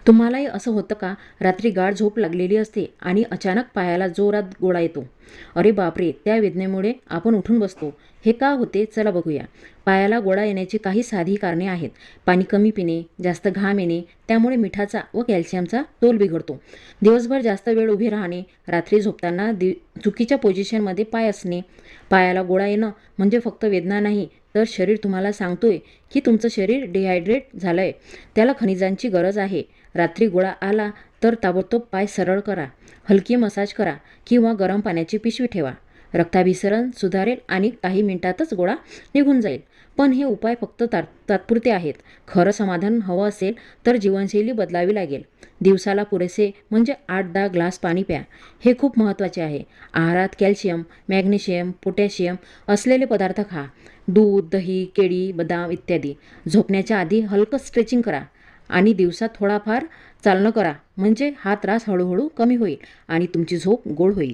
तुम्हालाही असं होतं का? रात्री गाढ झोप लागलेली असते आणि अचानक पायाला जोरात गोळा येतो. अरे बापरे! त्या वेदनेमुळे आपण उठून बसतो. हे का होते? चला बघूया. पायाला गोळा येण्याची काही साधी कारणे आहेत. पाणी कमी पिणे, जास्त घाम येणे, त्यामुळे मिठाचा व कॅल्शियमचा तोल बिघडतो. दिवसभर जास्त वेळ उभे राहणे, रात्री झोपताना चुकीच्या पोझिशनमध्ये पाय असणे. पायाला गोळा येणं म्हणजे फक्त वेदना नाही, तर शरीर तुम्हाला सांगतोय की तुमचं शरीर डिहायड्रेट झालंय. त्याला खनिजांची गरज आहे. रात्री गोळा आला तर ताबडतोब पाय सरळ करा, हलकी मसाज करा किंवा गरम पाण्याची पिशवी ठेवा. रक्ताभिसरण सुधारेल आणि काही मिनिटातच गोळा निघून जाईल. पण हे उपाय फक्त तात्पुरते आहेत. खरं समाधान हवं असेल तर जीवनशैली बदलावी लागेल. दिवसाला पुरेसे म्हणजे 8-10 ग्लास पाणी प्या. हे खूप महत्त्वाचे आहे. आहारात कॅल्शियम, मॅग्नेशियम, पोटॅशियम असलेले पदार्थ खा. दूध, दही, केळी, बदाम इत्यादी. झोपण्याच्या आधी हलकं स्ट्रेचिंग करा आणि दिवसात थोडाफार चालणं करा. म्हणजे हा त्रास हळूहळू कमी होईल आणि तुमची झोप गोड होईल.